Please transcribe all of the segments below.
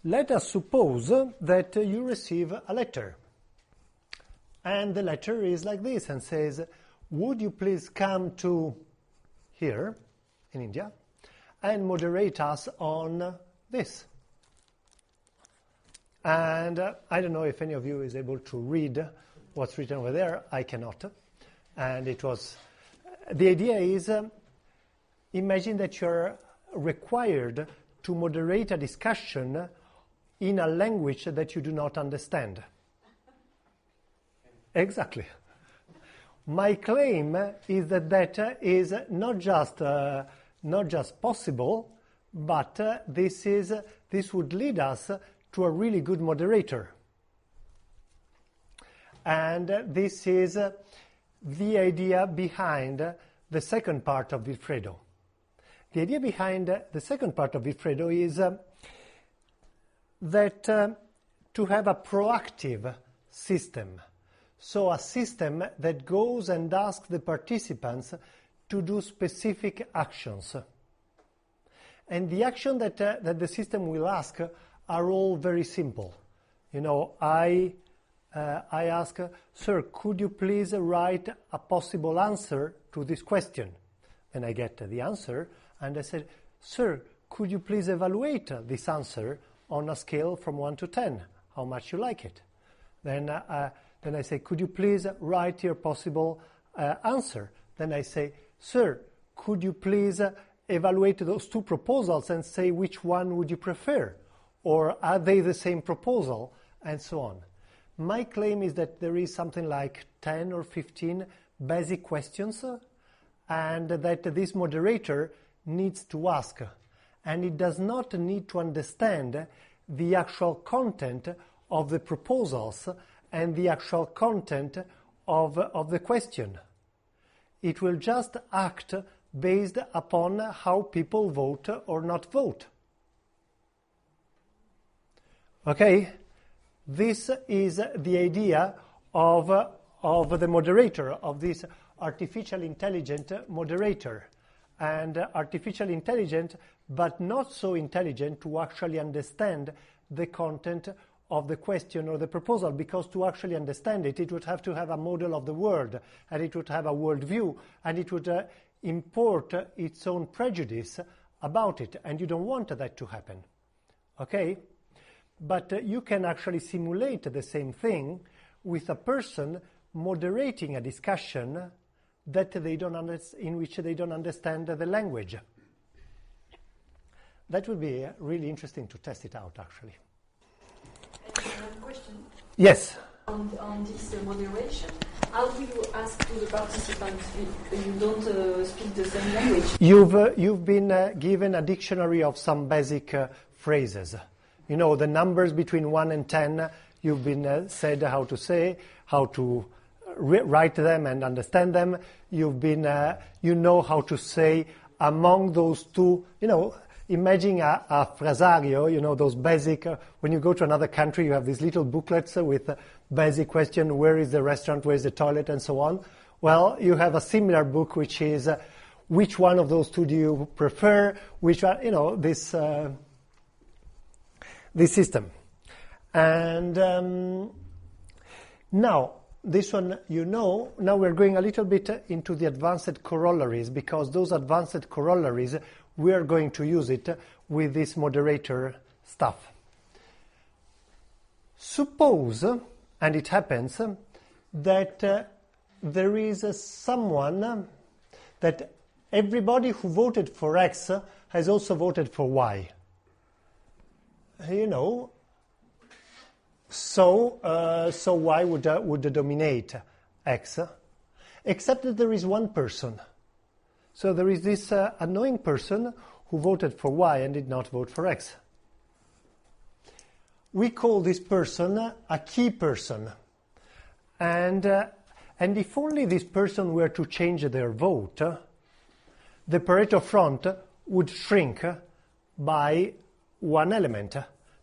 let us suppose that you receive a letter. And the letter is like this and says, would you please come to here in India and moderate us on this? And I don't know if any of you is able to read what's written over there. I cannot. And it was, the idea is, imagine that you're required to moderate a discussion in a language that you do not understand. Exactly. My claim is that that is not just possible, but this would lead us to a really good moderator. And this is the idea behind the second part of Vilfredo. The idea behind the second part of Vilfredo is that to have a proactive system, so a system that goes and asks the participants to do specific actions. And the action that the system will ask are all very simple. You know, I ask, sir, could you please write a possible answer to this question? And I get the answer, and I said, sir, could you please evaluate this answer on a scale from 1 to 10? How much you like it? Then I say, could you please write your possible answer? Then I say, sir, could you please evaluate those two proposals and say which one would you prefer? Or are they the same proposal? And so on. My claim is that there is something like 10 or 15 basic questions and that this moderator needs to ask. And it does not need to understand the actual content of the proposals and the actual content of the question. It will just act based upon how people vote or not vote. Okay? This is the idea of the moderator, of this artificial intelligent moderator. And artificial intelligent, but not so intelligent to actually understand the content of the question or the proposal, because to actually understand it, it would have to have a model of the world, and it would have a worldview, and it would import its own prejudice about it, and you don't want that to happen. Okay? But you can actually simulate the same thing with a person moderating a discussion that they don't in which they don't understand the language. That would be really interesting to test it out, actually. I have a question. Yes. On this moderation, how do you ask to the participants if you don't speak the same language? You've been given a dictionary of some basic phrases. You know, the numbers between 1 and 10, you've been said how to say, how to write them and understand them. You've been, you know how to say among those two, you know, imagine a frasario, you know, those basic, when you go to another country, you have these little booklets with basic question, where is the restaurant, where is the toilet, and so on. Well, you have a similar book, which is, which one of those two do you prefer, which one, you know, this system. And now, this one, you know, now we're going a little bit into the advanced corollaries, because those advanced corollaries, we are going to use it with this moderator stuff. Suppose, and it happens, that there is someone that everybody who voted for X has also voted for Y. You know, so Y would dominate X, except that there is one person. So there is this annoying person who voted for Y and did not vote for X. We call this person a key person. And if only this person were to change their vote, the Pareto front would shrink by one element,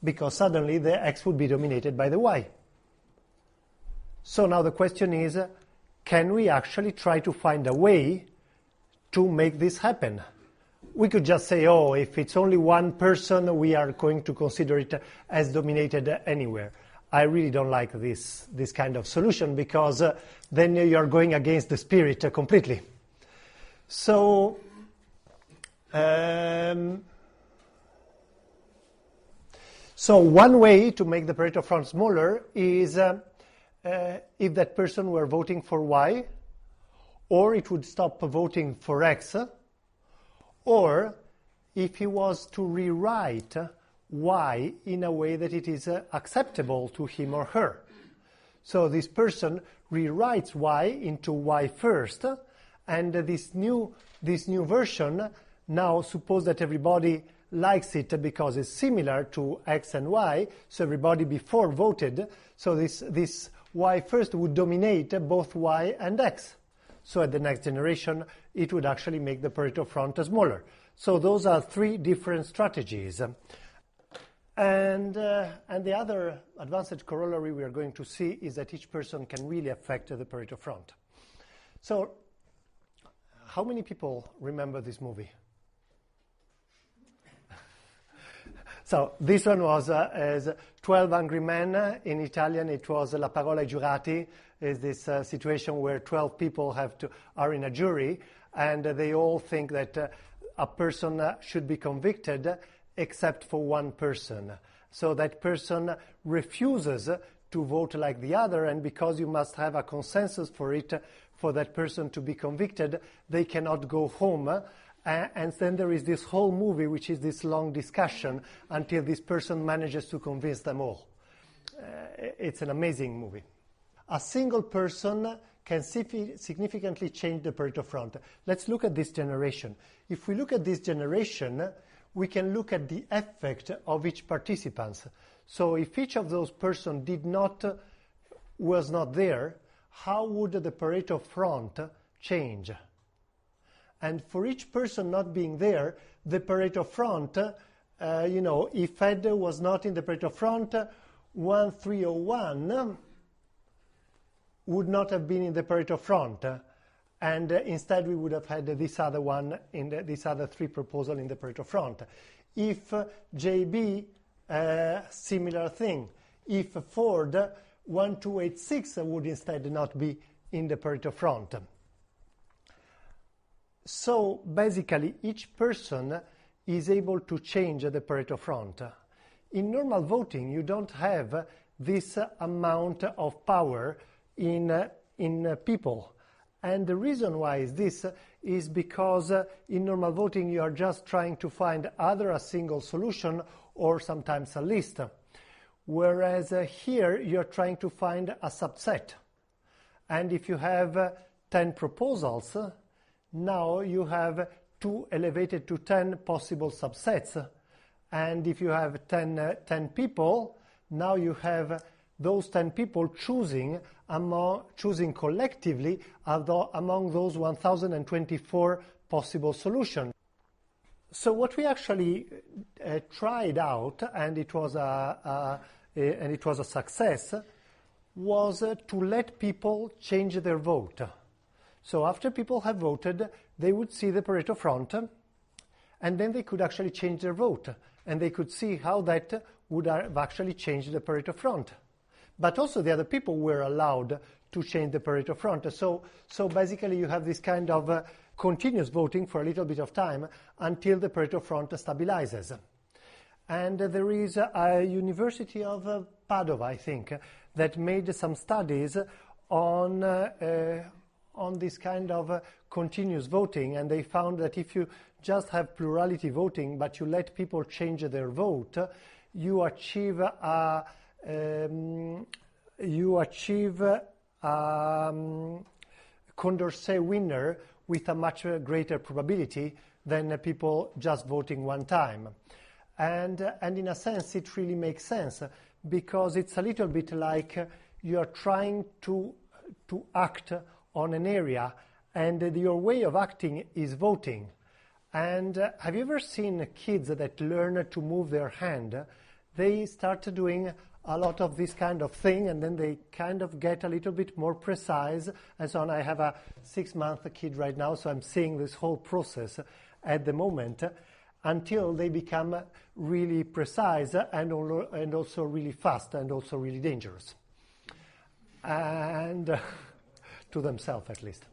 because suddenly the X would be dominated by the Y. So now the question is, can we actually try to find a way to make this happen? we could just say, oh, if it's only one person, we are going to consider it as dominated anywhere. I really don't like this kind of solution, because then you're going against the spirit completely. So, so one way to make the Pareto front smaller is if that person were voting for Y, or it would stop voting for X, or if he was to rewrite Y in a way that it is acceptable to him or her. So this person rewrites Y into Y first, and this new version, now suppose that everybody likes it because it's similar to X and Y, so everybody before voted, so this Y first would dominate both Y and X. So at the next generation, it would actually make the Pareto front smaller. So those are three different strategies. And the other advanced corollary we are going to see is that each person can really affect the Pareto front. So how many people remember this movie? So this one was as 12 Angry Men. In Italian, it was La parola ai giurati. Is this situation where 12 people are in a jury, and they all think that a person should be convicted except for one person. So that person refuses to vote like the other, and because you must have a consensus for that person to be convicted, they cannot go home. And then there is this whole movie, which is this long discussion until this person manages to convince them all. It's an amazing movie. A single person can significantly change the Pareto front. Let's look at this generation. If we look at this generation, we can look at the effect of each participant. So if each of those persons was not there, how would the Pareto front change? And for each person not being there, the Pareto front, if Ed was not in the Pareto front, 1301 would not have been in the Pareto front. And instead we would have had this other one, this other three proposal in the Pareto front. If JB, similar thing. If Ford, 1286 would instead not be in the Pareto front. So basically, each person is able to change the Pareto front. In normal voting, you don't have this amount of power in people. And the reason why is this is because in normal voting, you are just trying to find either a single solution or sometimes a list. Whereas here, you're trying to find a subset. And if you have 10 proposals, now you have 2 elevated to 10 possible subsets. And if you have 10 people, now you have those 10 people choosing collectively among those 1,024 possible solutions. So what we actually tried out, and it was a success, was to let people change their vote. So after people have voted, they would see the Pareto front, and then they could actually change their vote, and they could see how that would have actually changed the Pareto front. But also the other people were allowed to change the Pareto front. So basically you have this kind of continuous voting for a little bit of time until the Pareto front stabilizes. And there is a University of Padova, I think, that made some studies on this kind of continuous voting, and they found that if you just have plurality voting but you let people change their vote, you achieve a Condorcet winner with a much greater probability than people just voting one time. And in a sense, it really makes sense, because it's a little bit like you are trying to act on an area, and your way of acting is voting. And have you ever seen kids that learn to move their hand? They start doing a lot of this kind of thing, and then they kind of get a little bit more precise and so on. I have a 6-month kid right now, so I'm seeing this whole process. at the moment until they become really precise and also really fast and also really dangerous. And to themselves at least.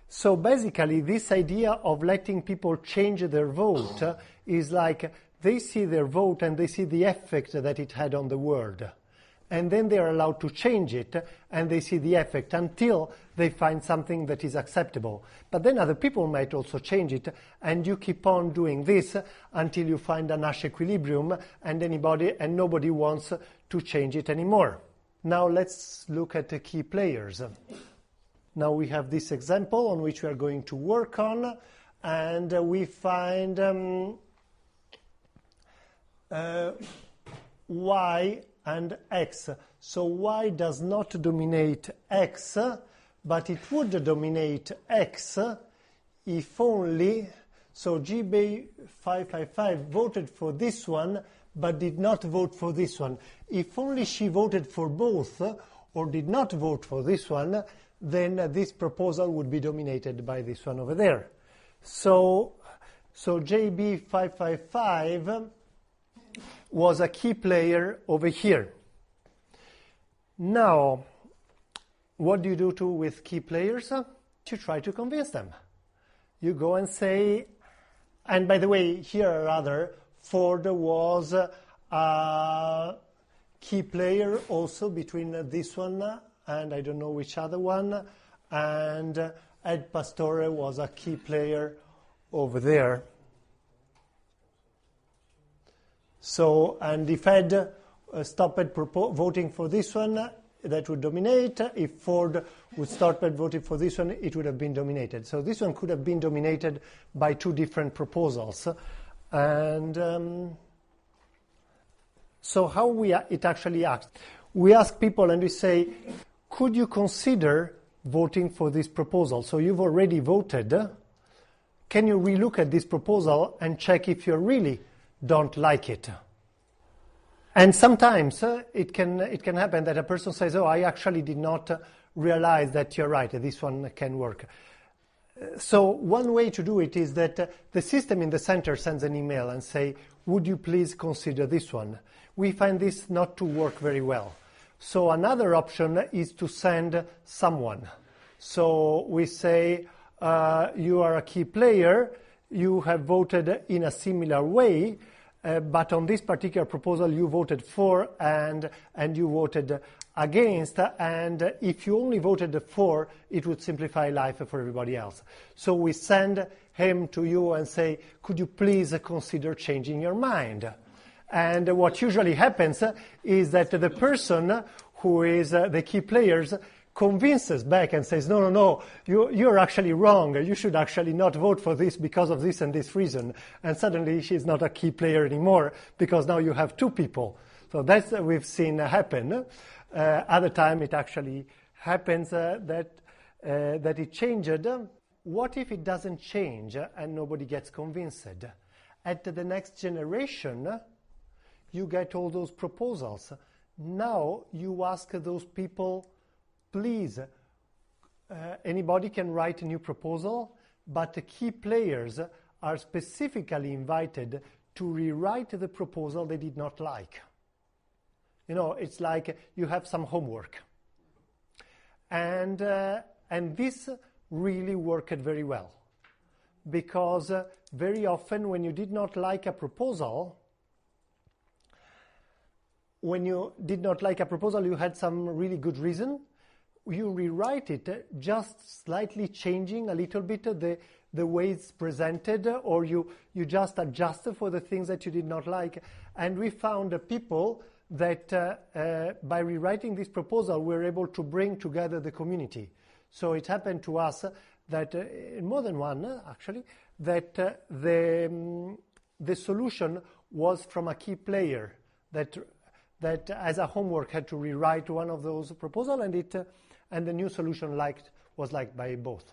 So basically this idea of letting people change their vote is like they see their vote and they see the effect that it had on the world. And then they are allowed to change it, and they see the effect until they find something that is acceptable. But then other people might also change it, and you keep on doing this until you find a Nash equilibrium, and nobody wants to change it anymore. Now let's look at the key players. Now we have this example on which we are going to work on, and we find Y and X. So Y does not dominate X, but it would dominate X if only, so GB555 voted for this one, but did not vote for this one. If only she voted for both, or did not vote for this one, then this proposal would be dominated by this one over there. So JB555 was a key player over here. Now, what do you do with key players? You try to convince them. You go and say, and by the way, here or other, Ford was a key player also between this one and I don't know which other one, and Ed Pastore was a key player over there. So, and if Ed stopped voting for this one, that would dominate. If Ford would start voting for this one, it would have been dominated. So this one could have been dominated by two different proposals. And so how it actually acts. We ask people and we say, could you consider voting for this proposal? So you've already voted. Can you relook at this proposal and check if you really don't like it? And sometimes it can happen that a person says, oh, I actually did not realize that you're right, this one can work. So one way to do it is that the system in the center sends an email and say, would you please consider this one? We find this not to work very well. So another option is to send someone. So we say, you are a key player, you have voted in a similar way, but on this particular proposal you voted for and you voted against, and if you only voted for, it would simplify life for everybody else. So we send him to you and say, could you please consider changing your mind? And what usually happens is that the person who is the key players convinces back and says, no, you're actually wrong. You should actually not vote for this because of this and this reason. And suddenly she's not a key player anymore because now you have two people. So that's what we've seen happen. Other time it actually happens that it changed. What if it doesn't change and nobody gets convinced? At the next generation, you get all those proposals. Now you ask those people, please, anybody can write a new proposal, but the key players are specifically invited to rewrite the proposal they did not like. You know, it's like you have some homework. And this really worked very well. Because very often when you did not like a proposal, you had some really good reason. You rewrite it, just slightly changing a little bit the way it's presented, or you just adjust for the things that you did not like. And we found people that by rewriting this proposal, we're able to bring together the community. So it happened to us that, more than one actually, that the solution was from a key player that as a homework had to rewrite one of those proposals, and the new solution was liked by both.